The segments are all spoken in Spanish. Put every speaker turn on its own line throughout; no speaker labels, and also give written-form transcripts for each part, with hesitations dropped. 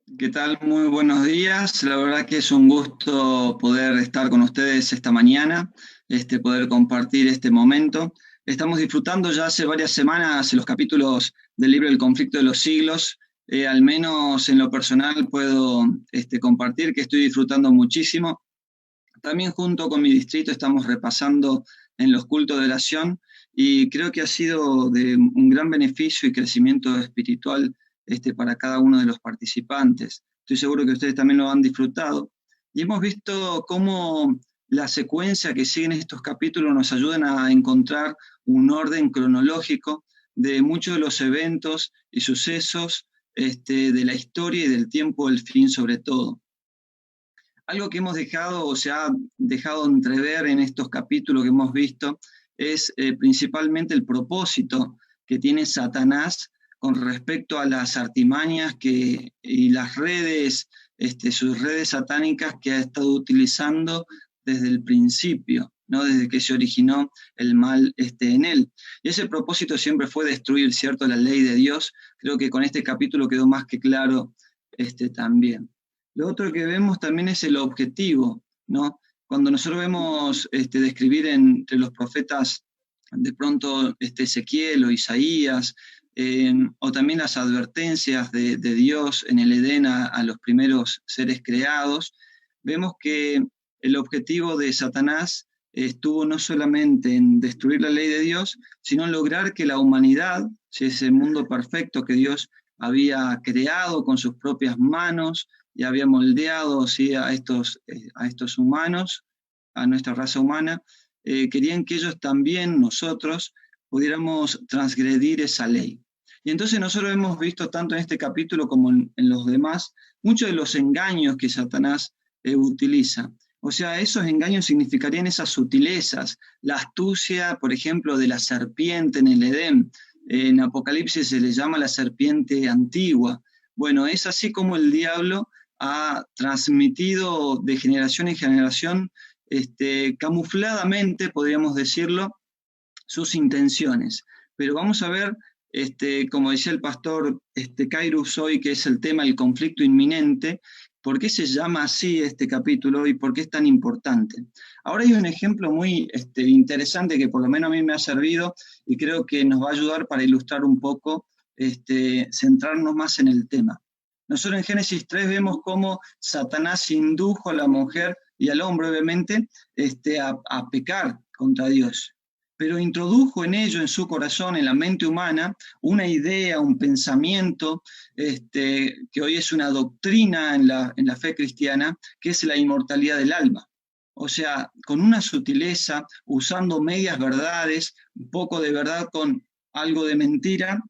¿Qué tal? Muy buenos días. La verdad que es un gusto poder estar con ustedes esta mañana, poder compartir este momento. Estamos disfrutando ya hace varias semanas los capítulos del libro El conflicto de los siglos. Al menos en lo personal puedo compartir que estoy disfrutando muchísimo. También junto con mi distrito estamos repasando en los cultos de oración y creo que ha sido de un gran beneficio y crecimiento espiritual para cada uno de los participantes. Estoy seguro que ustedes también lo han disfrutado. Y hemos visto cómo la secuencia que siguen estos capítulos nos ayudan a encontrar un orden cronológico de muchos de los eventos y sucesos de la historia y del tiempo del fin sobre todo. Algo que hemos dejado o se ha dejado entrever en estos capítulos que hemos visto es principalmente el propósito que tiene Satanás con respecto a las artimañas y las redes, sus redes satánicas que ha estado utilizando desde el principio, ¿no? Desde que se originó el mal en él. Y ese propósito siempre fue destruir, ¿cierto?, la ley de Dios. Creo que con este capítulo quedó más que claro también. Lo otro que vemos también es el objetivo, ¿no? Cuando nosotros vemos describir entre los profetas, de pronto Ezequiel o Isaías, o también las advertencias de Dios en el Edén a los primeros seres creados, vemos que el objetivo de Satanás estuvo no solamente en destruir la ley de Dios, sino en lograr que la humanidad, ese mundo perfecto que Dios había creado con sus propias manos, y había moldeado, ¿sí?, a estos humanos, a nuestra raza humana, querían que ellos también, nosotros, pudiéramos transgredir esa ley. Y entonces nosotros hemos visto tanto en este capítulo como en los demás, muchos de los engaños que Satanás utiliza. O sea, esos engaños significarían esas sutilezas, la astucia, por ejemplo, de la serpiente en el Edén. En Apocalipsis se le llama la serpiente antigua. Bueno, es así como el diablo ha transmitido de generación en generación, camufladamente, podríamos decirlo, sus intenciones. Pero vamos a ver, como decía el pastor Kairos hoy, que es el tema del conflicto inminente, ¿por qué se llama así este capítulo y por qué es tan importante? Ahora hay un ejemplo muy interesante que por lo menos a mí me ha servido y creo que nos va a ayudar para ilustrar un poco, centrarnos más en el tema. Nosotros en Génesis 3 vemos cómo Satanás indujo a la mujer y al hombre, obviamente, a pecar contra Dios. Pero introdujo en ello, en su corazón, en la mente humana, una idea, un pensamiento, que hoy es una doctrina en la fe cristiana, que es la inmortalidad del alma. O sea, con una sutileza, usando medias verdades, un poco de verdad con algo de mentira,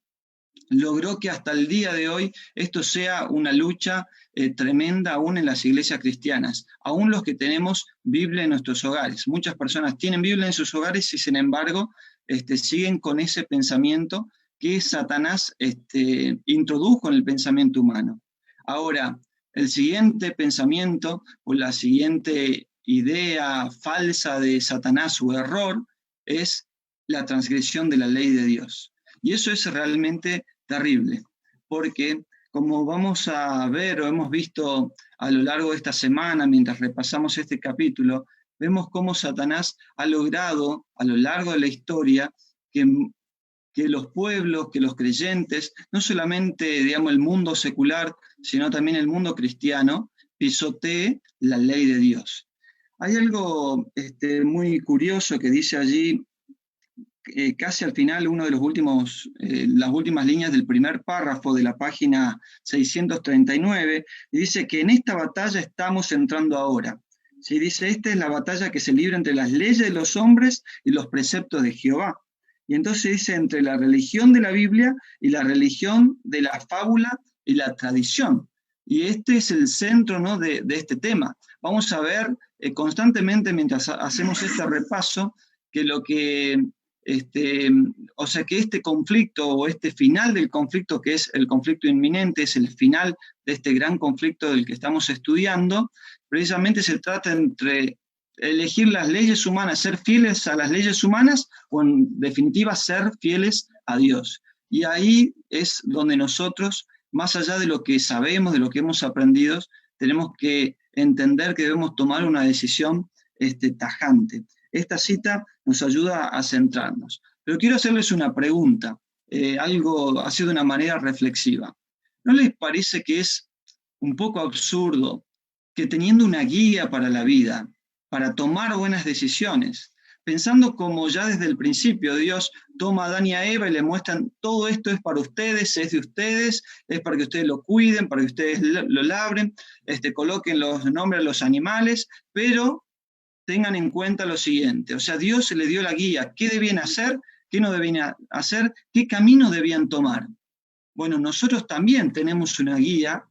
logró que hasta el día de hoy esto sea una lucha tremenda aún en las iglesias cristianas, aún los que tenemos Biblia en nuestros hogares. Muchas personas tienen Biblia en sus hogares y sin embargo siguen con ese pensamiento que Satanás introdujo en el pensamiento humano. Ahora, el siguiente pensamiento o la siguiente idea falsa de Satanás o error es la transgresión de la ley de Dios. Y eso es realmente terrible, porque como vamos a ver o hemos visto a lo largo de esta semana, mientras repasamos este capítulo, vemos cómo Satanás ha logrado a lo largo de la historia que los pueblos, que los creyentes, no solamente, digamos, el mundo secular, sino también el mundo cristiano, pisotee la ley de Dios. Hay algo muy curioso que dice allí, casi al final, uno de los últimos, las últimas líneas del primer párrafo de la página 639, y dice que en esta batalla estamos entrando ahora. ¿Sí? Dice, esta es la batalla que se libra entre las leyes de los hombres y los preceptos de Jehová. Y entonces dice, entre la religión de la Biblia y la religión de la fábula y la tradición. Y este es el centro, ¿no?, de este tema. Vamos a ver constantemente, mientras hacemos este repaso, que lo que o sea que este conflicto o este final del conflicto, que es el conflicto inminente, es el final de este gran conflicto del que estamos estudiando, precisamente se trata entre elegir las leyes humanas, ser fieles a las leyes humanas o en definitiva ser fieles a Dios. Y ahí es donde nosotros más allá de lo que sabemos, de lo que hemos aprendido, tenemos que entender que debemos tomar una decisión tajante. Esta cita nos ayuda a centrarnos. Pero quiero hacerles una pregunta, algo así de una manera reflexiva. ¿No les parece que es un poco absurdo que teniendo una guía para la vida, para tomar buenas decisiones, pensando como ya desde el principio Dios toma a Adán y a Eva y le muestran todo esto es para ustedes, es de ustedes, es para que ustedes lo cuiden, para que ustedes lo labren, coloquen los nombres a los animales, pero tengan en cuenta lo siguiente, o sea, Dios le dio la guía, qué debían hacer, qué no debían hacer, qué camino debían tomar. Bueno, nosotros también tenemos una guía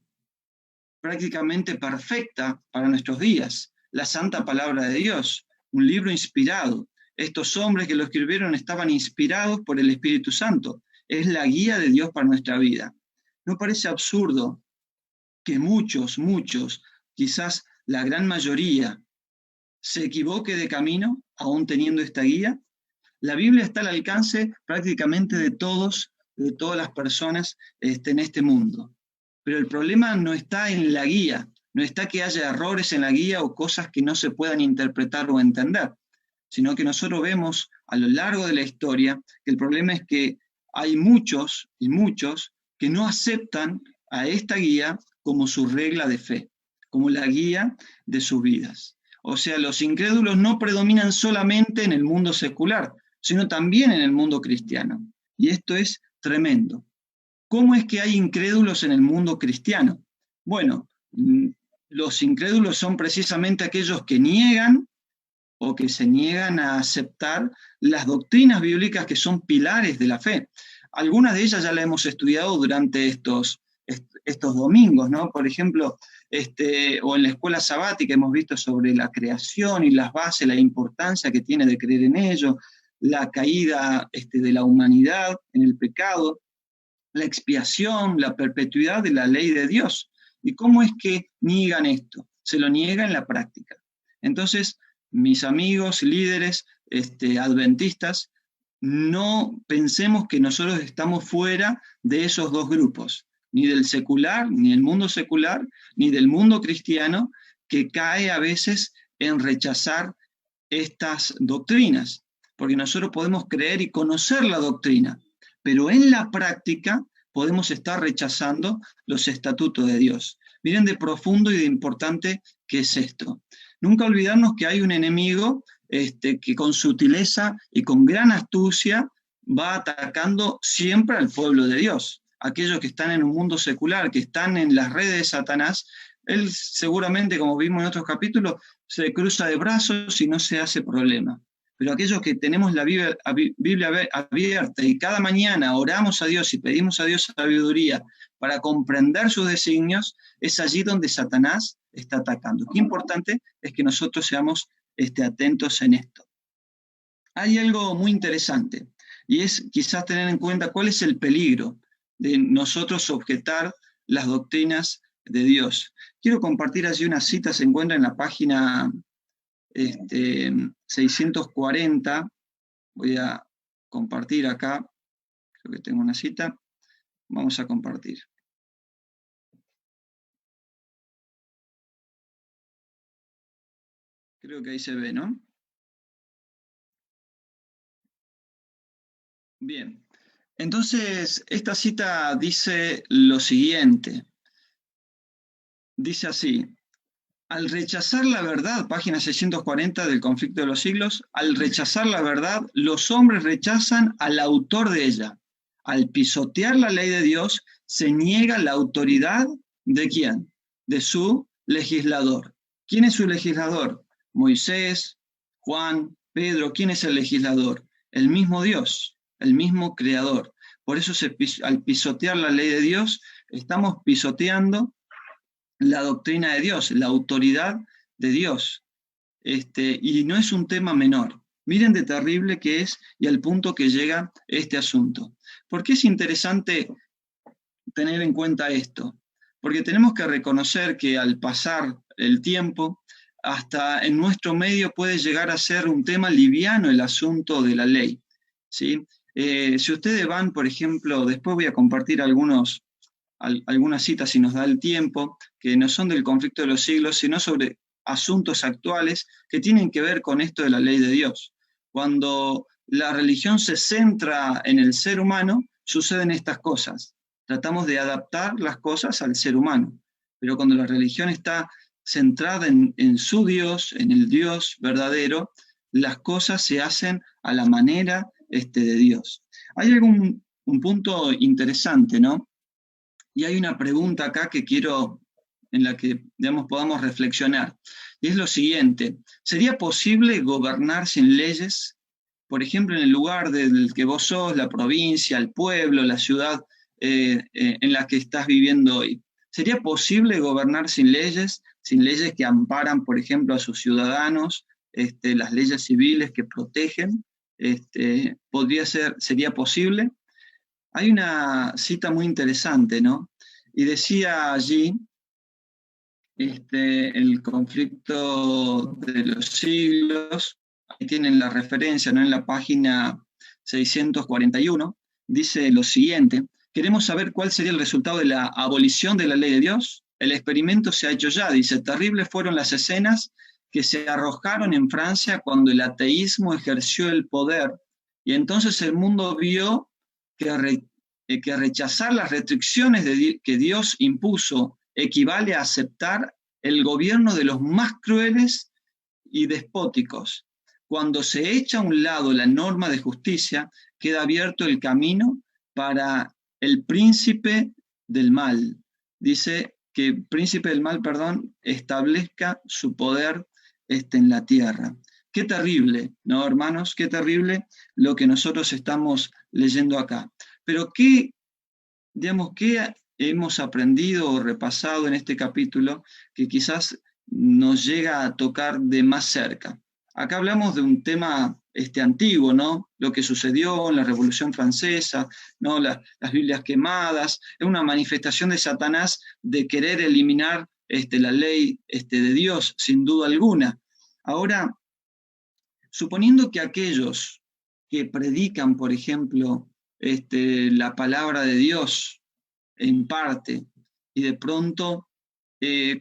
prácticamente perfecta para nuestros días, la Santa Palabra de Dios, un libro inspirado. Estos hombres que lo escribieron estaban inspirados por el Espíritu Santo. Es la guía de Dios para nuestra vida. ¿No parece absurdo que muchos, quizás la gran mayoría, se equivoque de camino, aún teniendo esta guía? La Biblia está al alcance prácticamente de todas las personas en este mundo. Pero el problema no está en la guía, no está que haya errores en la guía o cosas que no se puedan interpretar o entender, sino que nosotros vemos a lo largo de la historia que el problema es que hay muchos y muchos que no aceptan a esta guía como su regla de fe, como la guía de sus vidas. O sea, los incrédulos no predominan solamente en el mundo secular, sino también en el mundo cristiano. Y esto es tremendo. ¿Cómo es que hay incrédulos en el mundo cristiano? Bueno, los incrédulos son precisamente aquellos que niegan o que se niegan a aceptar las doctrinas bíblicas que son pilares de la fe. Algunas de ellas ya las hemos estudiado durante estos domingos, ¿no? Por ejemplo, o en la escuela sabática hemos visto sobre la creación y las bases, la importancia que tiene de creer en ello, la caída de la humanidad en el pecado, la expiación, la perpetuidad de la ley de Dios. ¿Y cómo es que niegan esto? Se lo niega en la práctica. Entonces, mis amigos, líderes, adventistas, no pensemos que nosotros estamos fuera de esos dos grupos, ni del secular, ni del mundo secular, ni del mundo cristiano, que cae a veces en rechazar estas doctrinas, porque nosotros podemos creer y conocer la doctrina, pero en la práctica podemos estar rechazando los estatutos de Dios. Miren de profundo y de importante que es esto. Nunca olvidarnos que hay un enemigo que con sutileza y con gran astucia va atacando siempre al pueblo de Dios. Aquellos que están en un mundo secular, que están en las redes de Satanás, él seguramente, como vimos en otros capítulos, se cruza de brazos y no se hace problema. Pero aquellos que tenemos la Biblia abierta y cada mañana oramos a Dios y pedimos a Dios sabiduría para comprender sus designios, es allí donde Satanás está atacando. Qué importante es que nosotros seamos atentos en esto. Hay algo muy interesante y es quizás tener en cuenta cuál es el peligro de nosotros objetar las doctrinas de Dios. Quiero compartir allí una cita, se encuentra en la página 640, voy a compartir acá, creo que tengo una cita, vamos a compartir. Creo que ahí se ve, ¿no? Bien, entonces esta cita dice lo siguiente, dice así: al rechazar la verdad, página 640 del Conflicto de los Siglos, al rechazar la verdad, los hombres rechazan al autor de ella. Al pisotear la ley de Dios, se niega la autoridad ¿de quién? De su legislador. ¿Quién es su legislador? Moisés, Juan, Pedro. ¿Quién es el legislador? El mismo Dios, el mismo creador. Por eso al pisotear la ley de Dios, estamos pisoteando la doctrina de Dios, la autoridad de Dios. Y no es un tema menor. Miren de terrible que es y al punto que llega este asunto. ¿Por qué es interesante tener en cuenta esto? Porque tenemos que reconocer que al pasar el tiempo, hasta en nuestro medio puede llegar a ser un tema liviano el asunto de la ley, ¿sí? Si ustedes van, por ejemplo, después voy a compartir algunos algunas citas si nos da el tiempo, que no son del conflicto de los siglos, sino sobre asuntos actuales que tienen que ver con esto de la ley de Dios. Cuando la religión se centra en el ser humano, suceden estas cosas. Tratamos de adaptar las cosas al ser humano, pero cuando la religión está centrada en su Dios, en el Dios verdadero, las cosas se hacen a la manera de Dios. Hay un punto interesante, ¿no? Y hay una pregunta acá que quiero, en la que, digamos, podamos reflexionar. Y es lo siguiente: ¿sería posible gobernar sin leyes? Por ejemplo, en el lugar del que vos sos, la provincia, el pueblo, la ciudad en la que estás viviendo hoy. ¿Sería posible gobernar sin leyes que amparan, por ejemplo, a sus ciudadanos, las leyes civiles que protegen? ¿Sería posible? Hay una cita muy interesante, ¿no? Y decía allí, el conflicto de los siglos, ahí tienen la referencia, ¿no? En la página 641, dice lo siguiente: queremos saber cuál sería el resultado de la abolición de la ley de Dios. El experimento se ha hecho ya, dice. Terribles fueron las escenas que se arrojaron en Francia cuando el ateísmo ejerció el poder, y entonces el mundo vio que rechazar las restricciones que Dios impuso equivale a aceptar el gobierno de los más crueles y despóticos. Cuando se echa a un lado la norma de justicia, queda abierto el camino para el príncipe del mal. Dice que el príncipe del mal, establezca su poder en la tierra. Qué terrible, ¿no, hermanos? Qué terrible lo que nosotros estamos leyendo acá. Pero ¿qué hemos aprendido o repasado en este capítulo que quizás nos llega a tocar de más cerca? Acá hablamos de un tema antiguo, ¿no? Lo que sucedió en la Revolución Francesa, ¿no? Las Biblias quemadas, es una manifestación de Satanás de querer eliminar la ley de Dios, sin duda alguna. Ahora, suponiendo que aquellos que predican, por ejemplo, la palabra de Dios en parte, y de pronto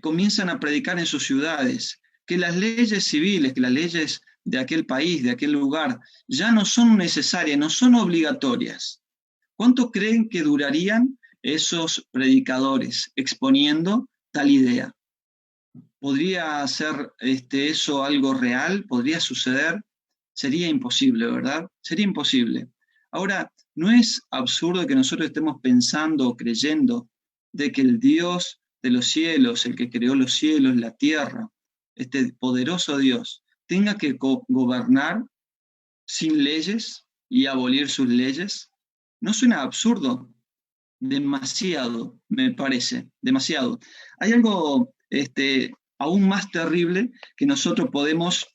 comienzan a predicar en sus ciudades que las leyes civiles, que las leyes de aquel país, de aquel lugar, ya no son necesarias, no son obligatorias. ¿Cuánto creen que durarían esos predicadores exponiendo tal idea? ¿Podría ser eso algo real? ¿Podría suceder? Sería imposible, ¿verdad? Sería imposible. Ahora, ¿no es absurdo que nosotros estemos pensando o creyendo de que el Dios de los cielos, el que creó los cielos, la tierra, este poderoso Dios, tenga que gobernar sin leyes y abolir sus leyes? ¿No suena absurdo? Demasiado, me parece, demasiado. Hay algo aún más terrible que nosotros podemos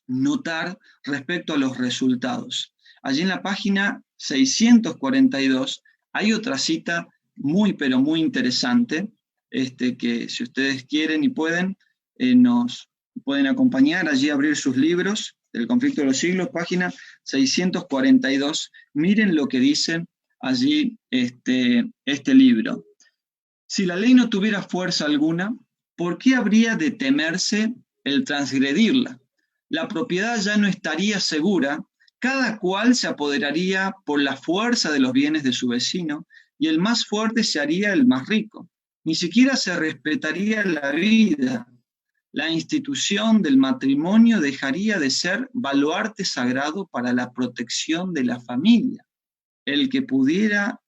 notar respecto a los resultados. Allí en la página 642 hay otra cita muy, pero muy interesante, que si ustedes quieren y pueden, nos pueden acompañar allí a abrir sus libros del conflicto de los siglos, página 642. Miren lo que dice allí este libro. Si la ley no tuviera fuerza alguna, ¿por qué habría de temerse el transgredirla? La propiedad ya no estaría segura, cada cual se apoderaría por la fuerza de los bienes de su vecino, y el más fuerte se haría el más rico. Ni siquiera se respetaría la vida. La institución del matrimonio dejaría de ser baluarte sagrado para la protección de la familia. El que pudiera,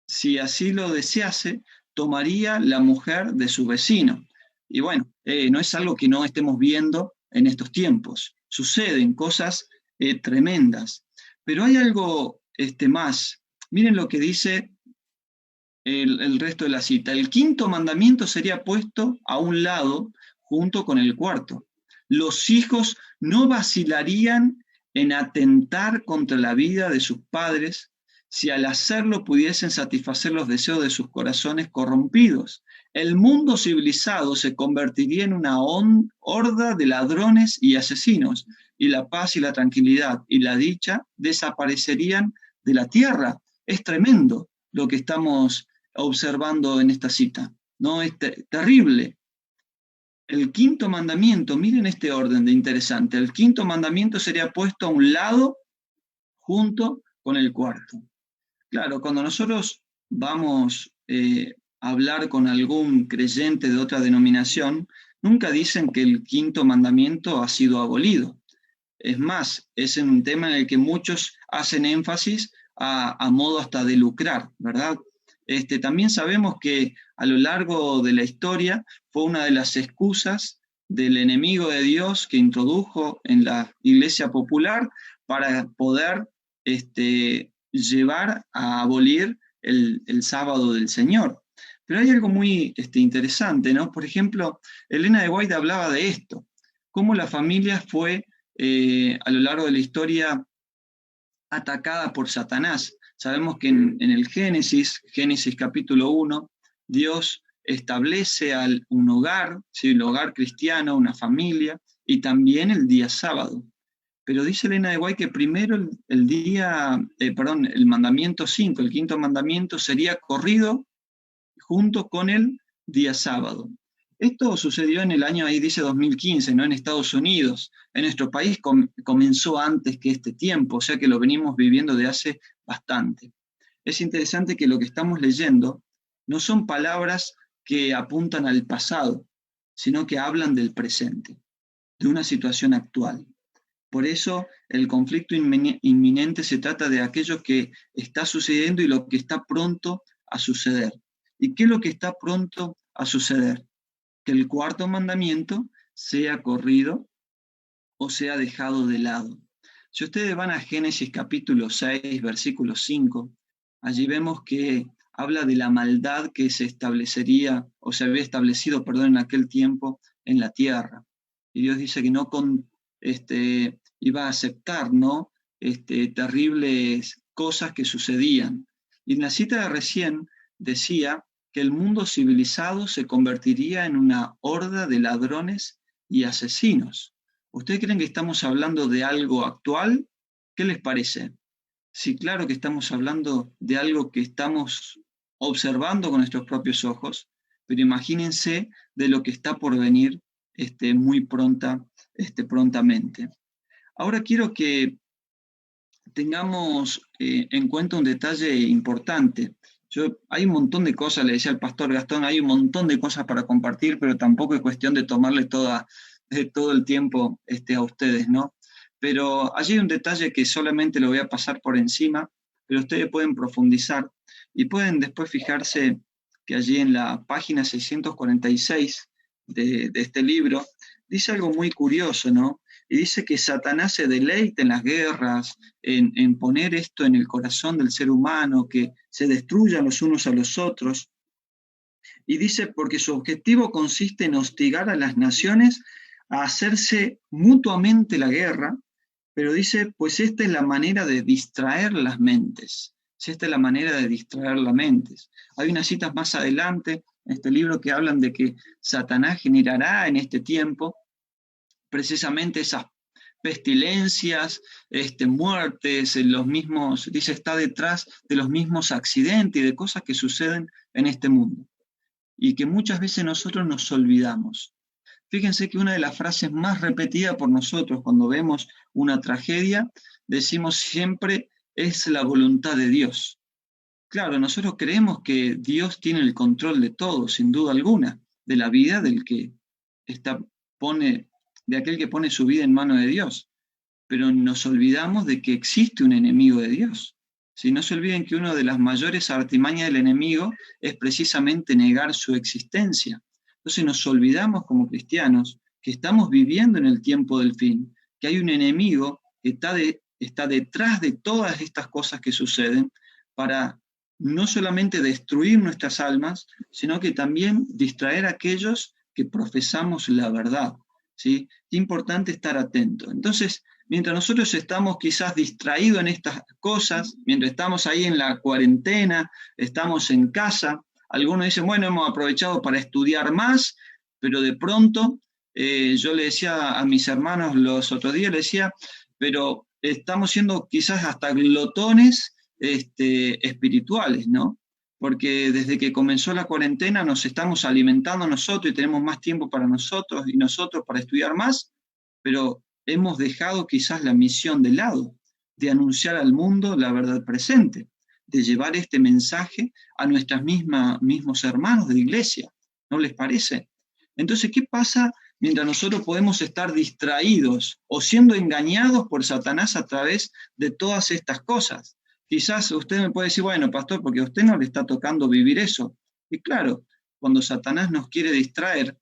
si así lo desease, tomaría la mujer de su vecino. Y bueno, no es algo que no estemos viendo en estos tiempos. Suceden cosas tremendas. Pero hay algo más. Miren lo que dice el resto de la cita. El quinto mandamiento sería puesto a un lado junto con el cuarto. Los hijos no vacilarían en atentar contra la vida de sus padres si al hacerlo pudiesen satisfacer los deseos de sus corazones corrompidos. El mundo civilizado se convertiría en una horda de ladrones y asesinos, y la paz y la tranquilidad y la dicha desaparecerían de la tierra. Es tremendo lo que estamos observando en esta cita? No, es terrible. El quinto mandamiento, miren este orden de interesante, el quinto mandamiento sería puesto a un lado junto con el cuarto. Claro, cuando nosotros vamos a hablar con algún creyente de otra denominación, nunca dicen que el quinto mandamiento ha sido abolido. Es más, es un tema en el que muchos hacen énfasis a modo hasta de lucrar, ¿verdad? También sabemos que a lo largo de la historia fue una de las excusas del enemigo de Dios que introdujo en la iglesia popular para poder llevar a abolir el sábado del Señor. Pero hay algo muy interesante, ¿no? Por ejemplo, Elena de White hablaba de esto, cómo la familia fue a lo largo de la historia atacada por Satanás. Sabemos que en el Génesis capítulo 1, Dios establece un hogar, ¿sí? El hogar cristiano, una familia, y también el día sábado. Pero dice Elena de White que primero el mandamiento 5, el quinto mandamiento, sería corrido junto con el día sábado. Esto sucedió en el año, ahí dice 2015, ¿no? En Estados Unidos. En nuestro país comenzó antes que este tiempo, o sea que lo venimos viviendo de hace bastante. Es interesante que lo que estamos leyendo no son palabras que apuntan al pasado, sino que hablan del presente, de una situación actual. Por eso el conflicto inminente se trata de aquello que está sucediendo y lo que está pronto a suceder. ¿Y qué es lo que está pronto a suceder? Que el cuarto mandamiento sea corrido o sea dejado de lado. Si ustedes van a Génesis capítulo 6, versículo 5, allí vemos que habla de la maldad que se establecería, o se había establecido, en aquel tiempo en la tierra. Y Dios dice que no iba a aceptar, ¿no? Terribles cosas que sucedían. Y en la cita de recién decía que el mundo civilizado se convertiría en una horda de ladrones y asesinos. ¿Ustedes creen que estamos hablando de algo actual? ¿Qué les parece? Sí, claro que estamos hablando de algo que estamos observando con nuestros propios ojos, pero imagínense de lo que está por venir muy prontamente. Ahora quiero que tengamos en cuenta un detalle importante. Hay un montón de cosas, le decía al pastor Gastón, hay un montón de cosas para compartir, pero tampoco es cuestión de tomarle todo el tiempo a ustedes, ¿no? Pero allí hay un detalle que solamente lo voy a pasar por encima, pero ustedes pueden profundizar y pueden después fijarse que allí en la página 646 de este libro dice algo muy curioso, ¿no? Y dice que Satanás se deleita en las guerras, en poner esto en el corazón del ser humano, que se destruyan los unos a los otros. Y dice, porque su objetivo consiste en hostigar a las naciones a hacerse mutuamente la guerra, pero dice, pues esta es la manera de distraer las mentes. Esta es la manera de distraer las mentes. Hay unas citas más adelante en este libro que hablan de que Satanás generará en este tiempo precisamente esas pestilencias, muertes, los mismos, dice, está detrás de los mismos accidentes y de cosas que suceden en este mundo y que muchas veces nosotros nos olvidamos. Fíjense que una de las frases más repetidas por nosotros cuando vemos una tragedia, decimos siempre, es la voluntad de Dios. Claro, nosotros creemos que Dios tiene el control de todo, sin duda alguna, de la vida de aquel que pone su vida en manos de Dios. Pero nos olvidamos de que existe un enemigo de Dios. Si no se olviden que una de las mayores artimañas del enemigo es precisamente negar su existencia. Entonces nos olvidamos como cristianos que estamos viviendo en el tiempo del fin, que hay un enemigo que está detrás de todas estas cosas que suceden para no solamente destruir nuestras almas, sino que también distraer a aquellos que profesamos la verdad. ¿Sí? Qué importante estar atento. Entonces, mientras nosotros estamos quizás distraídos en estas cosas, mientras estamos ahí en la cuarentena, estamos en casa, algunos dicen, bueno, hemos aprovechado para estudiar más, pero de pronto, yo le decía a mis hermanos los otros días, le decía, pero estamos siendo quizás hasta glotones espirituales, ¿no? porque desde que comenzó la cuarentena nos estamos alimentando nosotros y tenemos más tiempo para nosotros y nosotros para estudiar más, pero hemos dejado quizás la misión de lado, de anunciar al mundo la verdad presente, de llevar este mensaje a nuestros mismos hermanos de la iglesia. ¿No les parece? Entonces, ¿qué pasa mientras nosotros podemos estar distraídos o siendo engañados por Satanás a través de todas estas cosas? Quizás usted me puede decir, bueno, pastor, porque a usted no le está tocando vivir eso. Y claro, cuando Satanás nos quiere distraer,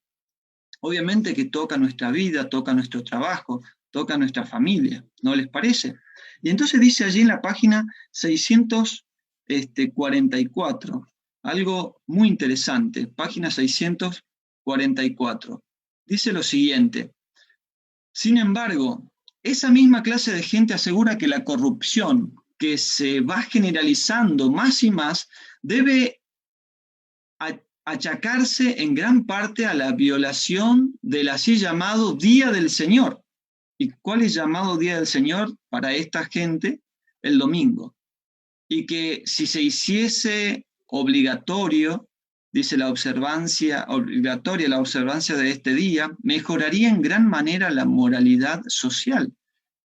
obviamente que toca nuestra vida, toca nuestro trabajo, toca nuestra familia, ¿no les parece? Y entonces dice allí en la página 644, algo muy interesante, página 644. Dice lo siguiente: sin embargo, esa misma clase de gente asegura que la corrupción que se va generalizando más y más debe achacarse en gran parte a la violación del así llamado Día del Señor. ¿Y cuál es llamado Día del Señor para esta gente? El domingo. Y que si se hiciese obligatorio, dice la observancia de este día, mejoraría en gran manera la moralidad social.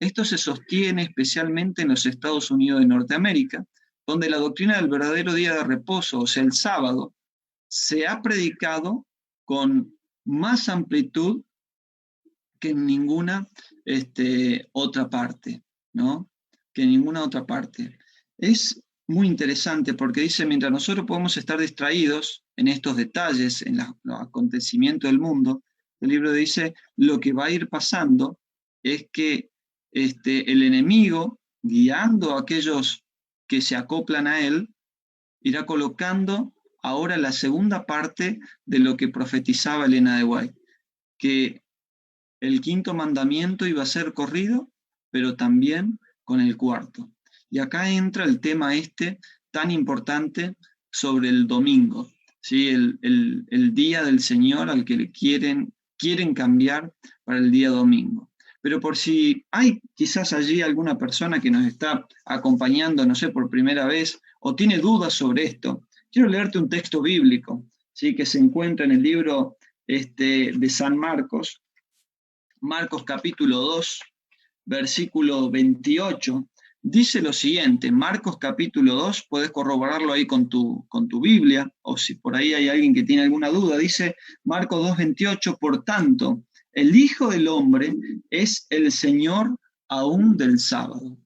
Esto se sostiene especialmente en los Estados Unidos de Norteamérica, donde la doctrina del verdadero día de reposo, o sea, el sábado, se ha predicado con más amplitud que en ninguna otra parte, ¿no? Que en ninguna otra parte. Es muy interesante porque dice, mientras nosotros podemos estar distraídos en estos detalles, en los acontecimientos del mundo, el libro dice, lo que va a ir pasando es que el enemigo, guiando a aquellos que se acoplan a él, irá colocando ahora la segunda parte de lo que profetizaba Elena de White, que el quinto mandamiento iba a ser corrido, pero también con el cuarto. Y acá entra el tema tan importante sobre el domingo, ¿sí? El día del Señor al que le quieren cambiar para el día domingo. Pero por si hay quizás allí alguna persona que nos está acompañando, no sé, por primera vez, o tiene dudas sobre esto, quiero leerte un texto bíblico, ¿sí? Que se encuentra en el libro de San Marcos, Marcos capítulo 2, versículo 28, dice lo siguiente, Marcos capítulo 2, puedes corroborarlo ahí con tu Biblia, o si por ahí hay alguien que tiene alguna duda, dice Marcos 2, 28, por tanto, el Hijo del Hombre es el Señor aún del sábado.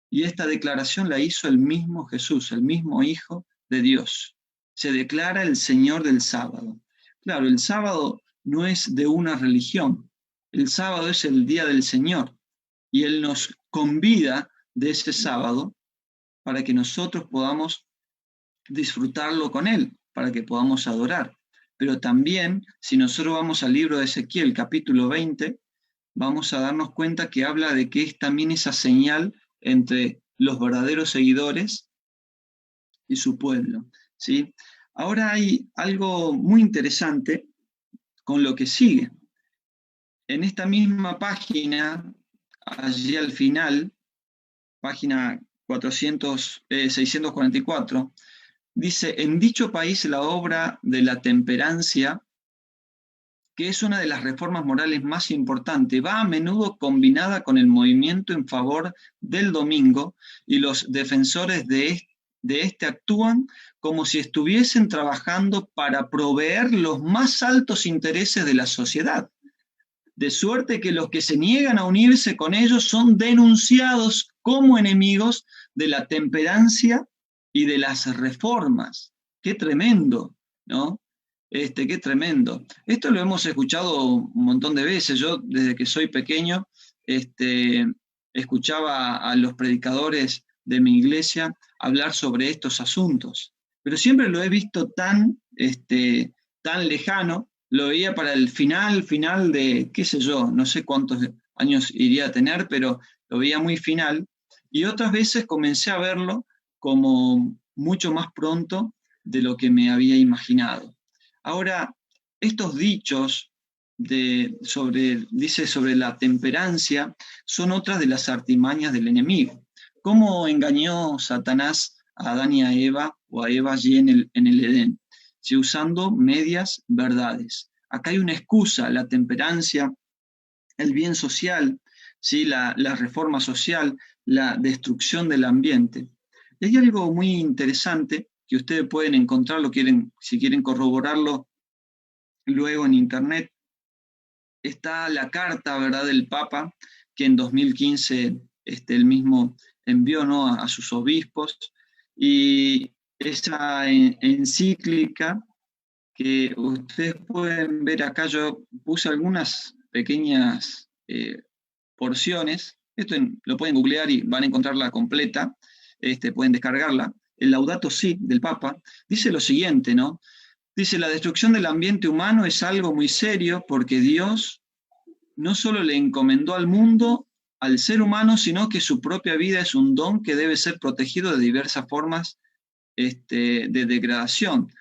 Y esta declaración la hizo el mismo Jesús, el mismo Hijo de Dios. Se declara el Señor del sábado. Claro, el sábado no es de una religión, el sábado es el día del Señor y Él nos convida de ese sábado para que nosotros podamos disfrutarlo con Él, para que podamos adorar. Pero también, si nosotros vamos al libro de Ezequiel, capítulo 20, vamos a darnos cuenta que habla de que es también esa señal entre los verdaderos seguidores y su pueblo, ¿sí? Ahora hay algo muy interesante con lo que sigue. En esta misma página, allí al final, página 644, dice, en dicho país la obra de la temperancia, que es una de las reformas morales más importantes, va a menudo combinada con el movimiento en favor del domingo y los defensores de este actúan como si estuviesen trabajando para proveer los más altos intereses de la sociedad. De suerte que los que se niegan a unirse con ellos son denunciados como enemigos de la temperancia y de las reformas. ¡Qué tremendo!, ¿no? Qué tremendo. Esto lo hemos escuchado un montón de veces. Yo, desde que soy pequeño, escuchaba a los predicadores de mi iglesia hablar sobre estos asuntos. Pero siempre lo he visto tan lejano. Lo veía para el final de, qué sé yo, no sé cuántos años iría a tener, pero lo veía muy final. Y otras veces comencé a verlo como mucho más pronto de lo que me había imaginado. Ahora, estos dichos dice sobre la temperancia, son otras de las artimañas del enemigo. ¿Cómo engañó Satanás a Adán y a Eva o a Eva allí en el Edén, ¿sí? Usando medias verdades. Acá hay una excusa, la temperancia, el bien social, ¿sí? La reforma social, la destrucción del ambiente. Y hay algo muy interesante que ustedes pueden encontrarlo, si quieren corroborarlo luego en internet. Está la carta, ¿verdad?, del Papa, que en 2015 él mismo envió, ¿no?, a sus obispos, y esa encíclica que ustedes pueden ver acá, yo puse algunas pequeñas porciones, lo pueden googlear y van a encontrarla completa, pueden descargarla. El Laudato Si del Papa dice lo siguiente, ¿no? Dice: la destrucción del ambiente humano es algo muy serio porque Dios no solo le encomendó al mundo, al ser humano, sino que su propia vida es un don que debe ser protegido de diversas formas de degradación.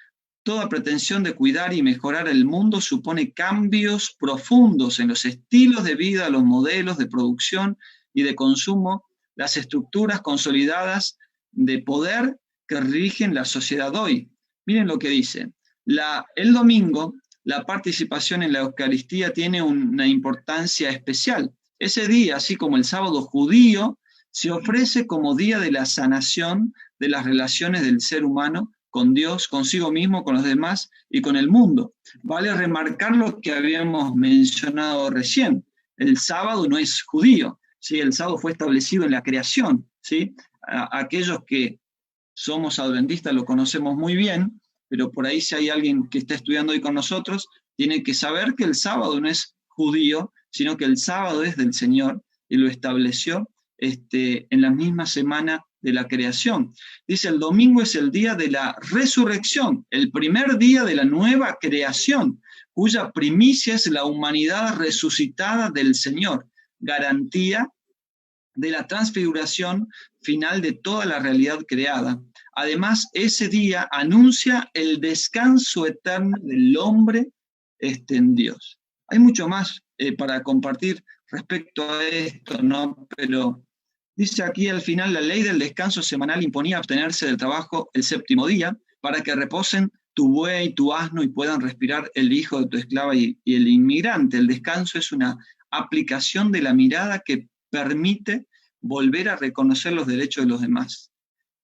Toda pretensión de cuidar y mejorar el mundo supone cambios profundos en los estilos de vida, los modelos de producción y de consumo, las estructuras consolidadas de poder que rigen la sociedad hoy. Miren lo que dice. El domingo, la participación en la Eucaristía tiene una importancia especial. Ese día, así como el sábado judío, se ofrece como día de la sanación de las relaciones del ser humano con Dios, consigo mismo, con los demás y con el mundo. Vale remarcar lo que habíamos mencionado recién. El sábado no es judío, ¿sí? El sábado fue establecido en la creación, ¿sí? Aquellos que somos adventistas lo conocemos muy bien, pero por ahí si hay alguien que está estudiando hoy con nosotros, tiene que saber que el sábado no es judío, sino que el sábado es del Señor y lo estableció en la misma semana de la creación. Dice: el domingo es el día de la resurrección, el primer día de la nueva creación, cuya primicia es la humanidad resucitada del Señor, garantía de la transfiguración final de toda la realidad creada. Además, ese día anuncia el descanso eterno del hombre en Dios. Hay mucho más para compartir respecto a esto, ¿no? Pero dice aquí al final: la ley del descanso semanal imponía abstenerse del trabajo el séptimo día para que reposen tu buey, tu asno y puedan respirar el hijo de tu esclava y el inmigrante. El descanso es una aplicación de la mirada que permite volver a reconocer los derechos de los demás.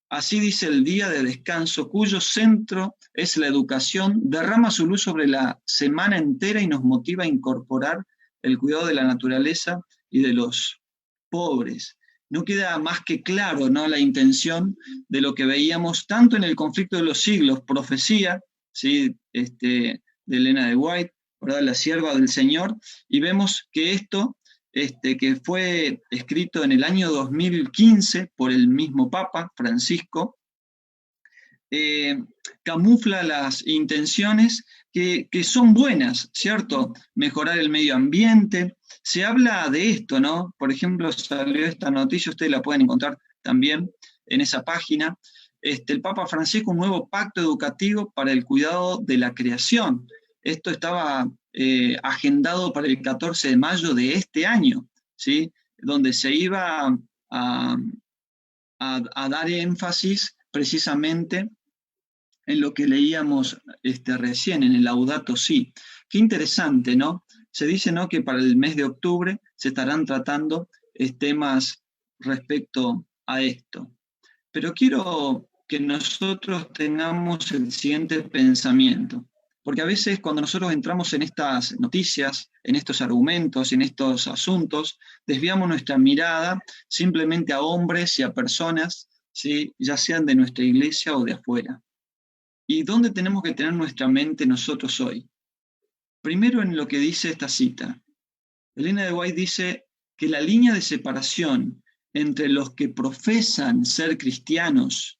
Así dice: el día de descanso, cuyo centro es la educación, derrama su luz sobre la semana entera y nos motiva a incorporar el cuidado de la naturaleza y de los pobres. No queda más que claro, ¿no?, la intención de lo que veíamos tanto en el conflicto de los siglos, profecía, ¿sí?, de Elena de White, ¿verdad?, la sierva del Señor, y vemos que esto que fue escrito en el año 2015 por el mismo Papa Francisco, camufla las intenciones que son buenas, ¿cierto? Mejorar el medio ambiente. Se habla de esto, ¿no? Por ejemplo, salió esta noticia, ustedes la pueden encontrar también en esa página. El Papa Francisco, un nuevo pacto educativo para el cuidado de la creación. Esto estaba agendado para el 14 de mayo de este año, ¿sí?, donde se iba a dar énfasis precisamente en lo que leíamos recién, en el Laudato Si. Qué interesante, ¿no? Se dice, ¿no?, que para el mes de octubre se estarán tratando temas respecto a esto. Pero quiero que nosotros tengamos el siguiente pensamiento, porque a veces cuando nosotros entramos en estas noticias, en estos argumentos, en estos asuntos, desviamos nuestra mirada simplemente a hombres y a personas, ¿sí?, ya sean de nuestra iglesia o de afuera. ¿Y dónde tenemos que tener nuestra mente nosotros hoy? Primero, en lo que dice esta cita. Elena de White dice que la línea de separación entre los que profesan ser cristianos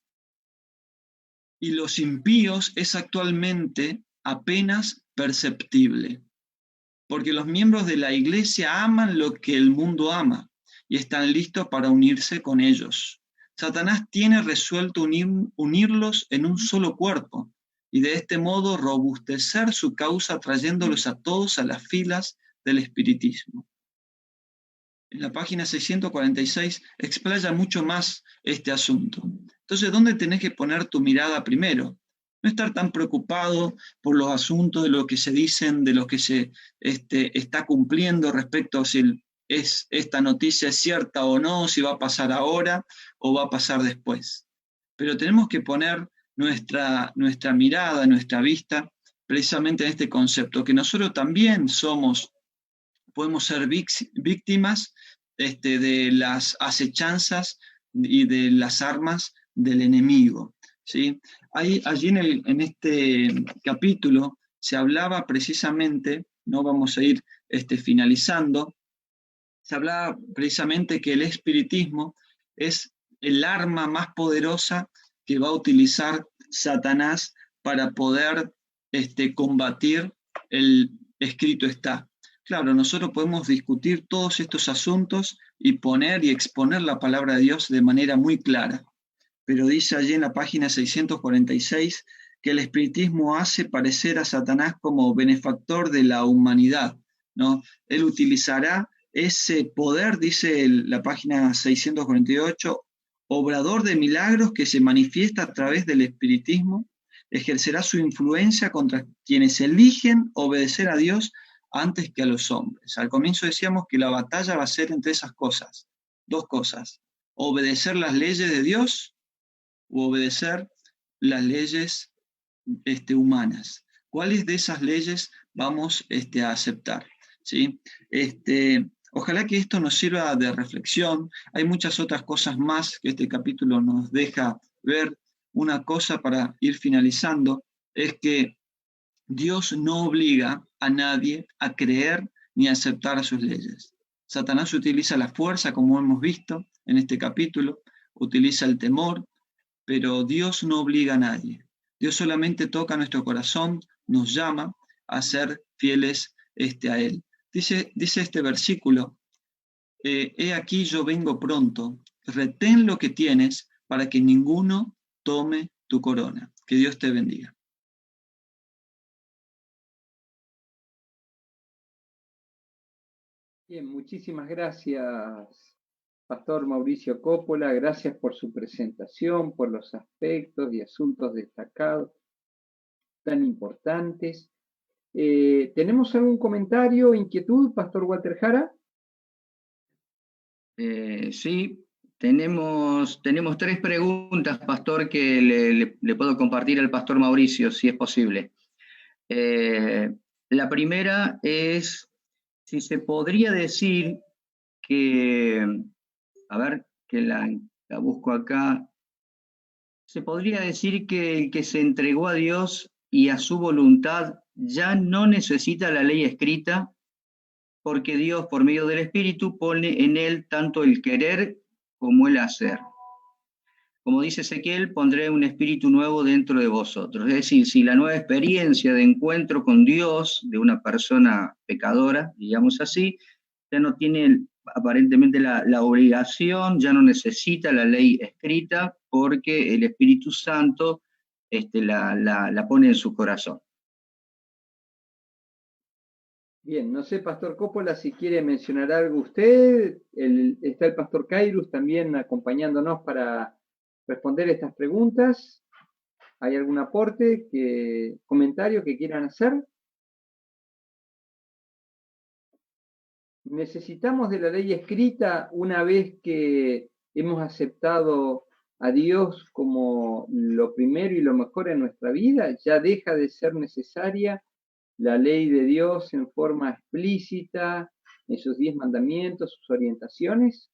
y los impíos es actualmente apenas perceptible, porque los miembros de la iglesia aman lo que el mundo ama y están listos para unirse con ellos. Satanás tiene resuelto unirlos en un solo cuerpo y de este modo robustecer su causa trayéndolos a todos a las filas del espiritismo. en la página 646, explaya mucho más este asunto. Entonces, ¿dónde tenés que poner tu mirada primero? No estar tan preocupado por los asuntos, de lo que se dicen, de lo que se está cumpliendo respecto a si esta noticia es cierta o no, si va a pasar ahora o va a pasar después. Pero tenemos que poner nuestra mirada, nuestra vista, precisamente en este concepto, que nosotros también podemos ser víctimas de las acechanzas y de las armas del enemigo, ¿sí? Allí en este capítulo se hablaba precisamente, no vamos a ir finalizando, se hablaba precisamente que el espiritismo es el arma más poderosa que va a utilizar Satanás para poder combatir el escrito está. Claro, nosotros podemos discutir todos estos asuntos y poner y exponer la palabra de Dios de manera muy clara, pero dice allí en la página 646 que el espiritismo hace parecer a Satanás como benefactor de la humanidad, ¿no? Él utilizará ese poder, dice la página 648, obrador de milagros que se manifiesta a través del espiritismo, ejercerá su influencia contra quienes eligen obedecer a Dios antes que a los hombres. Al comienzo decíamos que la batalla va a ser entre esas cosas, dos cosas: obedecer las leyes de Dios u obedecer las leyes humanas. ¿Cuáles de esas leyes vamos a aceptar? ¿Sí? Ojalá que esto nos sirva de reflexión. Hay muchas otras cosas más que este capítulo nos deja ver. Una cosa para ir finalizando es que Dios no obliga a nadie a creer ni a aceptar sus leyes. Satanás utiliza la fuerza, como hemos visto en este capítulo, utiliza el temor, pero Dios no obliga a nadie. Dios solamente toca nuestro corazón, nos llama a ser fieles a Él. Dice este versículo, he aquí yo vengo pronto, retén lo que tienes para que ninguno tome tu corona. Que Dios te bendiga.
Bien, muchísimas gracias, Pastor Mauricio Coppola. Gracias por su presentación, por los aspectos y asuntos destacados tan importantes. ¿Tenemos algún comentario, inquietud, Pastor Walter Jara?
Sí, tenemos 3 preguntas, Pastor, que le puedo compartir al Pastor Mauricio, si es posible. La primera es si se podría decir que, a ver, que la busco acá, se podría decir que el que se entregó a Dios y a su voluntad ya no necesita la ley escrita, porque Dios, por medio del Espíritu, pone en él tanto el querer como el hacer. Como dice Ezequiel, pondré un espíritu nuevo dentro de vosotros. Es decir, si la nueva experiencia de encuentro con Dios de una persona pecadora, digamos así, ya no tiene aparentemente la obligación, ya no necesita la ley escrita, porque el Espíritu Santo la pone en su corazón.
Bien, no sé, Pastor Coppola, si quiere mencionar algo usted. Está el Pastor Kairus también acompañándonos para responder estas preguntas. ¿Hay algún aporte, comentario que quieran hacer? ¿Necesitamos de la ley escrita una vez que hemos aceptado a Dios como lo primero y lo mejor en nuestra vida? ¿Ya deja de ser necesaria la ley de Dios en forma explícita, en sus 10 mandamientos, sus orientaciones?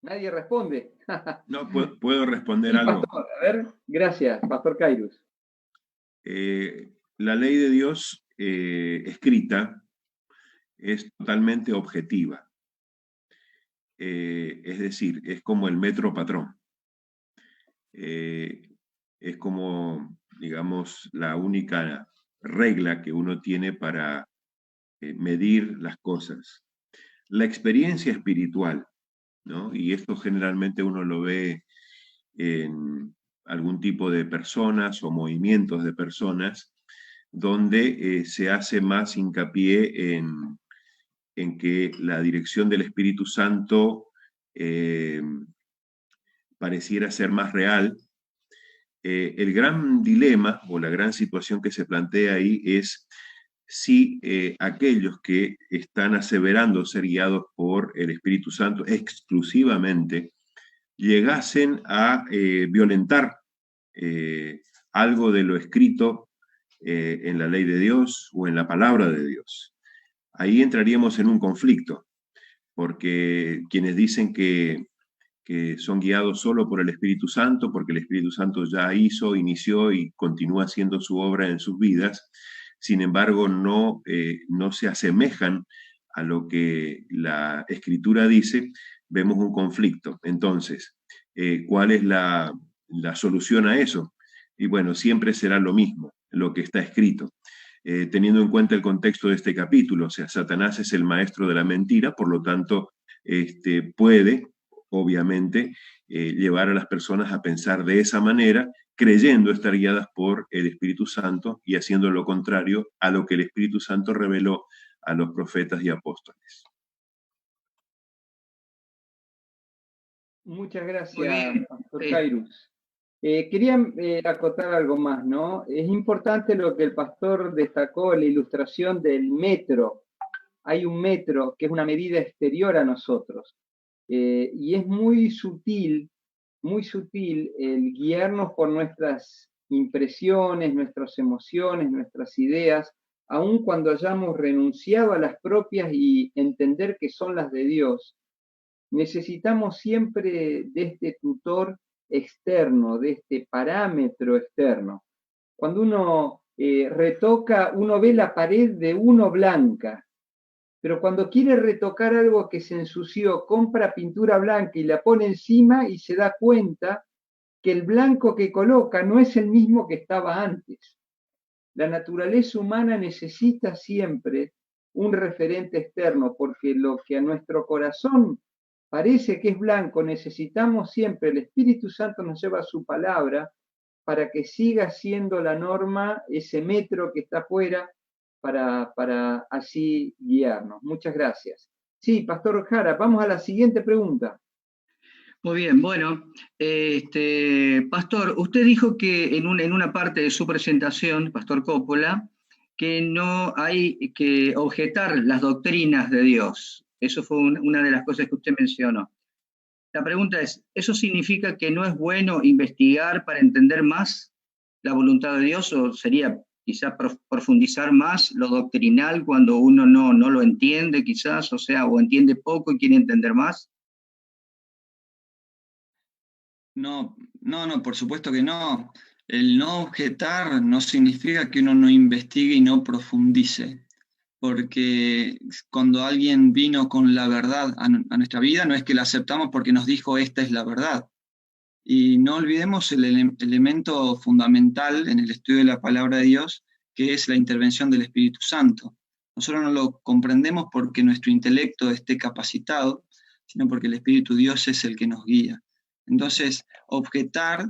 Nadie responde.
No, puedo responder
Sí,
algo.
Pastor, a ver, gracias, Pastor Kairus.
La ley de Dios escrita es totalmente objetiva. Es decir, es como el metro patrón. Es como, digamos, la única regla que uno tiene para medir las cosas. La experiencia espiritual, ¿no? Y esto generalmente uno lo ve en algún tipo de personas o movimientos de personas donde se hace más hincapié en que la dirección del Espíritu Santo pareciera ser más real. El gran dilema o la gran situación que se plantea ahí es si aquellos que están aseverando ser guiados por el Espíritu Santo exclusivamente llegasen a violentar algo de lo escrito en la ley de Dios o en la palabra de Dios. Ahí entraríamos en un conflicto, porque quienes dicen que son guiados solo por el Espíritu Santo, porque el Espíritu Santo ya inició y continúa haciendo su obra en sus vidas, sin embargo no se asemejan a lo que la Escritura dice, vemos un conflicto. Entonces, ¿cuál es la solución a eso? Y bueno, siempre será lo mismo, lo que está escrito. Teniendo en cuenta el contexto de este capítulo, o sea, Satanás es el maestro de la mentira, por lo tanto, puede, obviamente, llevar a las personas a pensar de esa manera, creyendo estar guiadas por el Espíritu Santo y haciendo lo contrario a lo que el Espíritu Santo reveló a los profetas y apóstoles.
Muchas gracias, Pastor Kairus. Quería acotar algo más, ¿no? Es importante lo que el pastor destacó, la ilustración del metro. Hay un metro que es una medida exterior a nosotros. Y es muy sutil el guiarnos por nuestras impresiones, nuestras emociones, nuestras ideas, aun cuando hayamos renunciado a las propias y entender que son las de Dios. Necesitamos siempre de este tutor externo, de este parámetro externo. Cuando uno retoca, uno ve la pared de uno blanca, pero cuando quiere retocar algo que se ensució, compra pintura blanca y la pone encima y se da cuenta que el blanco que coloca no es el mismo que estaba antes. La naturaleza humana necesita siempre un referente externo, porque lo que a nuestro corazón parece que es blanco, necesitamos siempre, el Espíritu Santo nos lleva su palabra para que siga siendo la norma, ese metro que está afuera, para así guiarnos. Muchas gracias. Sí, Pastor Jara, vamos a la siguiente pregunta.
Muy bien, bueno, Pastor, usted dijo que en una parte de su presentación, Pastor Coppola, que no hay que objetar las doctrinas de Dios. Eso fue una de las cosas que usted mencionó. La pregunta es, ¿eso significa que no es bueno investigar para entender más la voluntad de Dios, o sería quizás profundizar más lo doctrinal cuando uno no lo entiende quizás, o sea, o entiende poco y quiere entender más?
No, por supuesto que no. El no objetar no significa que uno no investigue y no profundice, porque cuando alguien vino con la verdad a nuestra vida, no es que la aceptamos porque nos dijo esta es la verdad. Y no olvidemos el elemento fundamental en el estudio de la palabra de Dios, que es la intervención del Espíritu Santo. Nosotros no lo comprendemos porque nuestro intelecto esté capacitado, sino porque el Espíritu Dios es el que nos guía. Entonces, objetar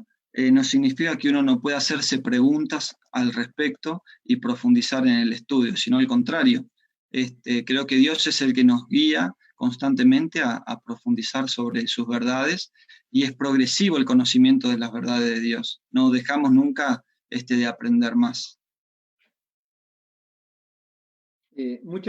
no significa que uno no pueda hacerse preguntas al respecto y profundizar en el estudio, sino al contrario. Creo que Dios es el que nos guía constantemente a profundizar sobre sus verdades, y es progresivo el conocimiento de las verdades de Dios. No dejamos nunca de aprender más.
Muchas